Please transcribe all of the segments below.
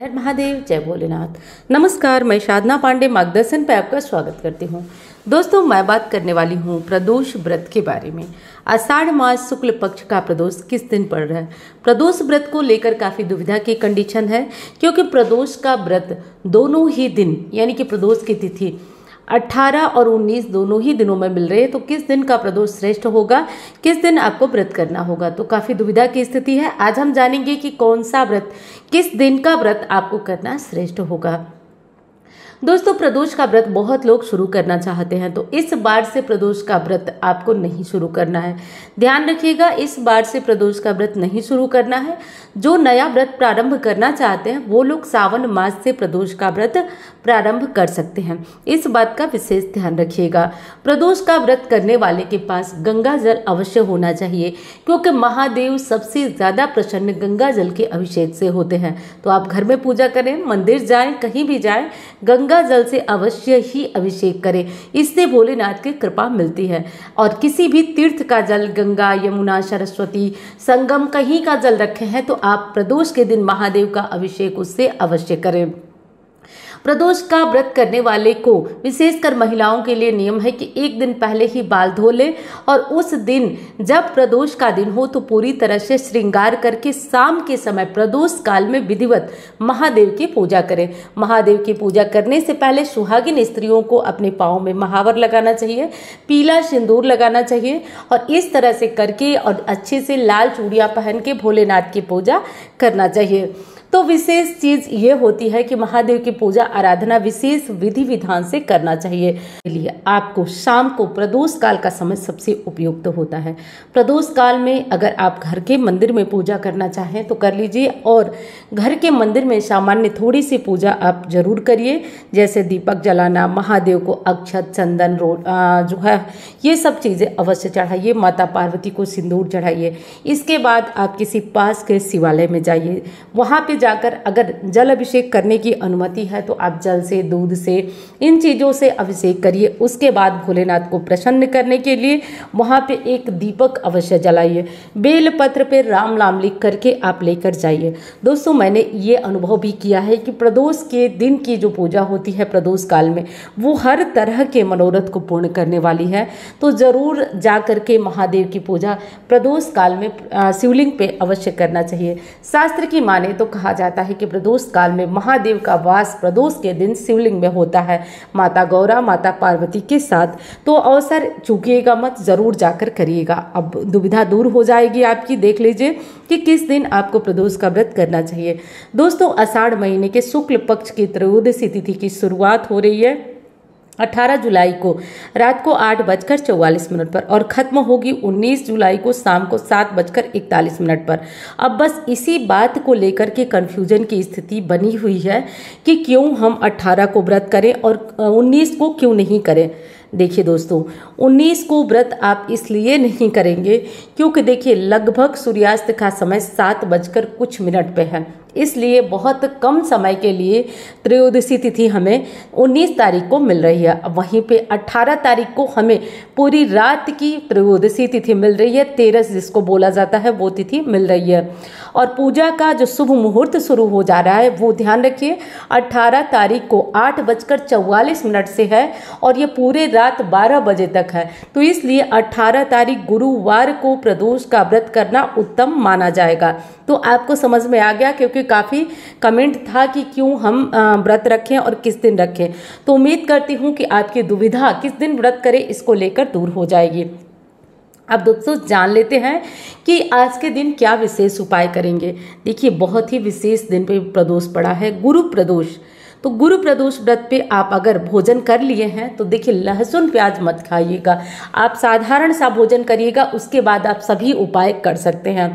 हर महादेव, जय भोलेनाथ। नमस्कार, मैं साधना पांडे मार्गदर्शन पे आपका स्वागत करती हूँ। दोस्तों, मैं बात करने वाली हूँ प्रदोष व्रत के बारे में। आषाढ़ मास शुक्ल पक्ष का प्रदोष किस दिन पड़ रहा है। प्रदोष व्रत को लेकर काफ़ी दुविधा की कंडीशन है, क्योंकि प्रदोष का व्रत दोनों ही दिन यानी कि प्रदोष की तिथि 18 और 19 दोनों ही दिनों में मिल रहे हैं। तो किस दिन का प्रदोष श्रेष्ठ होगा, किस दिन आपको व्रत करना होगा, तो काफ़ी दुविधा की स्थिति है। आज हम जानेंगे कि कौन सा व्रत, किस दिन का व्रत आपको करना श्रेष्ठ होगा। दोस्तों, प्रदोष का व्रत बहुत लोग शुरू करना चाहते हैं, तो इस बार से प्रदोष का व्रत आपको नहीं शुरू करना है। ध्यान रखिएगा, इस बार से प्रदोष का व्रत नहीं शुरू करना है। जो नया व्रत प्रारंभ करना चाहते हैं वो लोग सावन मास से प्रदोष का व्रत प्रारंभ कर सकते हैं। इस बात का विशेष ध्यान रखिएगा। प्रदोष का व्रत करने वाले के पास गंगा जल अवश्य होना चाहिए, क्योंकि महादेव सबसे ज्यादा प्रसन्न गंगा जल के अभिषेक से होते हैं। तो आप घर में पूजा करें, मंदिर जाएं, कहीं भी जाएं, गंगा जल से अवश्य ही अभिषेक करें। इससे भोलेनाथ की कृपा मिलती है। और किसी भी तीर्थ का जल, गंगा, यमुना, सरस्वती, संगम, कहीं का जल रखे हैं तो आप प्रदोष के दिन महादेव का अभिषेक उससे अवश्य करें। प्रदोष का व्रत करने वाले को, विशेषकर महिलाओं के लिए नियम है कि एक दिन पहले ही बाल धो लें और उस दिन जब प्रदोष का दिन हो तो पूरी तरह से श्रृंगार करके शाम के समय प्रदोष काल में विधिवत महादेव की पूजा करें। महादेव की पूजा करने से पहले सुहागिन स्त्रियों को अपने पाँव में महावर लगाना चाहिए, पीला सिंदूर लगाना चाहिए और इस तरह से करके और अच्छे से लाल चूड़ियाँ पहन के भोलेनाथ की पूजा करना चाहिए। तो विशेष चीज ये होती है कि महादेव की पूजा आराधना विशेष विधि विधान से करना चाहिए। इसलिए आपको शाम को प्रदोष काल का समय सबसे उपयुक्त होता है। प्रदोष काल में अगर आप घर के मंदिर में पूजा करना चाहें तो कर लीजिए, और घर के मंदिर में सामान्य थोड़ी सी पूजा आप जरूर करिए, जैसे दीपक जलाना, महादेव को अक्षत, चंदन, जो है ये सब चीज़ें अवश्य चढ़ाइए, माता पार्वती को सिंदूर चढ़ाइए। इसके बाद आप किसी पास के शिवालय में जाइए, वहाँ पे जाकर अगर जल अभिषेक करने की अनुमति है तो आप जल से, दूध से, इन चीज़ों से अभिषेक करिए। उसके बाद भोलेनाथ को प्रसन्न करने के लिए वहाँ पे एक दीपक अवश्य जलाइए। बेल पत्र पे राम नाम लिख करके आप लेकर जाइए। दोस्तों, मैंने ये अनुभव भी किया है कि प्रदोष के दिन की जो पूजा होती है प्रदोष काल में, वो हर तरह के मनोरथ को पूर्ण करने वाली है। तो ज़रूर जा करके महादेव की पूजा प्रदोष काल में शिवलिंग पे अवश्य करना चाहिए। शास्त्र की माने तो कहा जाता है कि प्रदोष काल में महादेव का वास प्रदोष के दिन शिवलिंग में होता है, माता गौरा, माता पार्वती के साथ। तो अवसर चूकिएगा मत, जरूर जाकर करिएगा। अब दुविधा दूर हो जाएगी आपकी। देख लीजिए कि किस दिन आपको प्रदोष का व्रत करना चाहिए। दोस्तों, आषाढ़ महीने के शुक्ल पक्ष की त्रयोदशी तिथि की शुरुआत हो रही है 18 जुलाई को रात को 8:44 पर और ख़त्म होगी 19 जुलाई को शाम को 7:41 पर। अब बस इसी बात को लेकर के कन्फ्यूजन की स्थिति बनी हुई है कि क्यों हम 18 को व्रत करें और 19 को क्यों नहीं करें। देखिए दोस्तों, 19 को व्रत आप इसलिए नहीं करेंगे क्योंकि देखिए लगभग सूर्यास्त का समय 7:कुछ पे है, इसलिए बहुत कम समय के लिए त्रयोदशी तिथि हमें 19 तारीख को मिल रही है। वहीं पे 18 तारीख को हमें पूरी रात की त्रयोदशी तिथि मिल रही है, 13 जिसको बोला जाता है वो तिथि मिल रही है। और पूजा का जो शुभ मुहूर्त शुरू हो जा रहा है वो ध्यान रखिए 18 तारीख को 8:44 से है और ये पूरे रात 12 बजे तक है। तो इसलिए 18 तारीख गुरुवार को प्रदोष का व्रत करना उत्तम माना जाएगा। तो आपको समझ में आ गया, क्योंकि काफ़ी कमेंट था कि क्यों हम व्रत रखें और किस दिन रखें। तो उम्मीद करती हूँ कि आपकी दुविधा किस दिन व्रत करें इसको लेकर दूर हो जाएगी। अब दोस्तों, जान लेते हैं कि आज के दिन क्या विशेष उपाय करेंगे। देखिए, बहुत ही विशेष दिन पे प्रदोष पड़ा है, गुरु प्रदोष। तो गुरु प्रदोष व्रत पे आप अगर भोजन कर लिए हैं तो देखिए लहसुन प्याज मत खाइएगा, आप साधारण सा भोजन करिएगा। उसके बाद आप सभी उपाय कर सकते हैं।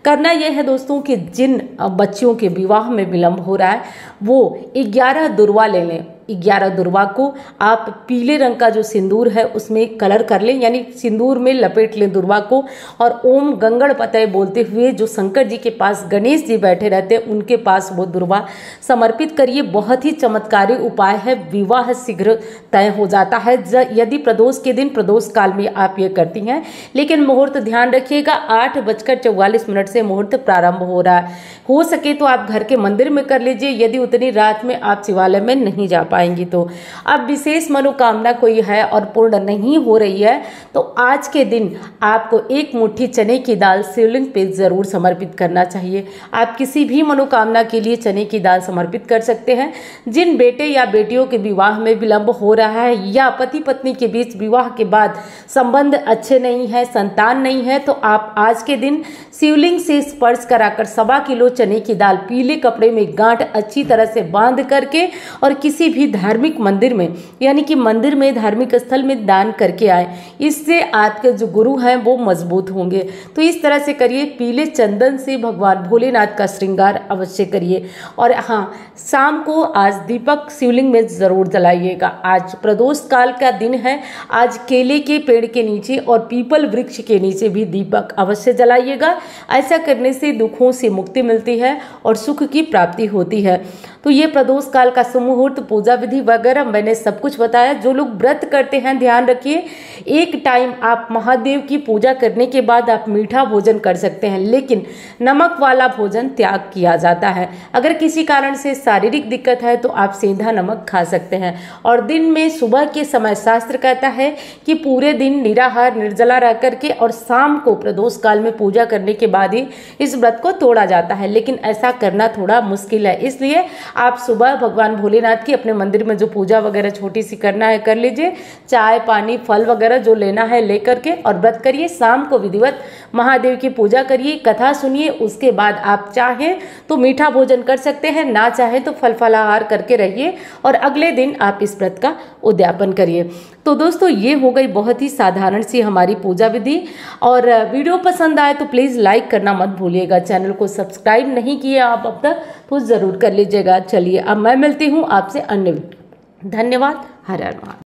करना यह है दोस्तों कि जिन बच्चियों के विवाह में विलम्ब हो रहा है वो 11 दुर्वा ले लें। 11 दुर्वा को आप पीले रंग का जो सिंदूर है उसमें कलर कर लें, यानी सिंदूर में लपेट लें दुर्वा को, और ओम गंगणपतये बोलते हुए जो शंकर जी के पास गणेश जी बैठे रहते हैं उनके पास वो दुर्वा समर्पित करिए। बहुत ही चमत्कारी उपाय है, विवाह शीघ्र तय हो जाता है यदि प्रदोष के दिन प्रदोष काल में आप ये करती हैं। लेकिन मुहूर्त ध्यान रखिएगा, 8:44 से मुहूर्त प्रारंभ हो रहा है। हो सके तो आप घर के मंदिर में कर लीजिए, यदि उतनी रात में आप शिवालय में नहीं जा पाएंगी तो। अब विशेष मनोकामना कोई है और पूर्ण नहीं हो रही है तो आज के दिन आपको 1 मुट्ठी चने की दाल शिवलिंग पे जरूर समर्पित करना चाहिए। आप किसी भी मनोकामना के लिए चने की दाल समर्पित कर सकते हैं। जिन बेटे या बेटियों के विवाह में विलंब हो रहा है या पति पत्नी के बीच विवाह के बाद संबंध अच्छे नहीं है, संतान नहीं है, तो आप आज के दिन शिवलिंग से स्पर्श कराकर 1.25 किलो चने की दाल पीले कपड़े में गांठ अच्छी तरह से बांध करके और किसी भी धार्मिक मंदिर में, यानी कि मंदिर में, धार्मिक स्थल में दान करके आए। इससे आपके जो गुरु हैं वो मजबूत होंगे। तो इस तरह से करिए। पीले चंदन से भगवान भोलेनाथ का श्रृंगार अवश्य करिए। और हाँ, शाम को आज दीपक शिवलिंग में जरूर जलाइएगा। आज प्रदोष काल का दिन है। आज केले के पेड़ के नीचे और पीपल वृक्ष के नीचे भी दीपक अवश्य जलाइएगा। ऐसा करने से दुखों से मुक्ति मिलती है और सुख की प्राप्ति होती है। तो ये प्रदोष काल का सुमुहूर्त, पूजा विधि वगैरह मैंने सब कुछ बताया। जो लोग व्रत करते हैं ध्यान रखिए, एक टाइम आप महादेव की पूजा करने के बाद आप मीठा भोजन कर सकते हैं, लेकिन नमक वाला भोजन त्याग किया जाता है। अगर किसी कारण से शारीरिक दिक्कत है तो आप सेंधा नमक खा सकते हैं। और दिन में सुबह के समय शास्त्र कहता है कि पूरे दिन निराहार निर्जला रह करके और शाम को प्रदोष काल में पूजा करने के बाद ही इस व्रत को तोड़ा जाता है। लेकिन ऐसा करना थोड़ा मुश्किल है, इसलिए आप सुबह भगवान भोलेनाथ की अपने मंदिर में जो पूजा वगैरह छोटी सी करना है कर लीजिए। चाय पानी फल वगैरह जो लेना है ले करके और व्रत करिए। शाम को विधिवत महादेव की पूजा करिए, कथा सुनिए। उसके बाद आप चाहें तो मीठा भोजन कर सकते हैं, ना चाहे तो फल फलाहार करके रहिए और अगले दिन आप इस व्रत का उद्यापन करिए। तो दोस्तों, ये हो गई बहुत ही साधारण सी हमारी पूजा विधि। और वीडियो पसंद आए तो प्लीज़ लाइक करना मत भूलिएगा। चैनल को सब्सक्राइब नहीं किया आप अब तक तो ज़रूर कर लीजिएगा। चलिए अब मैं मिलती हूँ आपसे अन्य वीडियो। धन्यवाद। हर हर महादेव।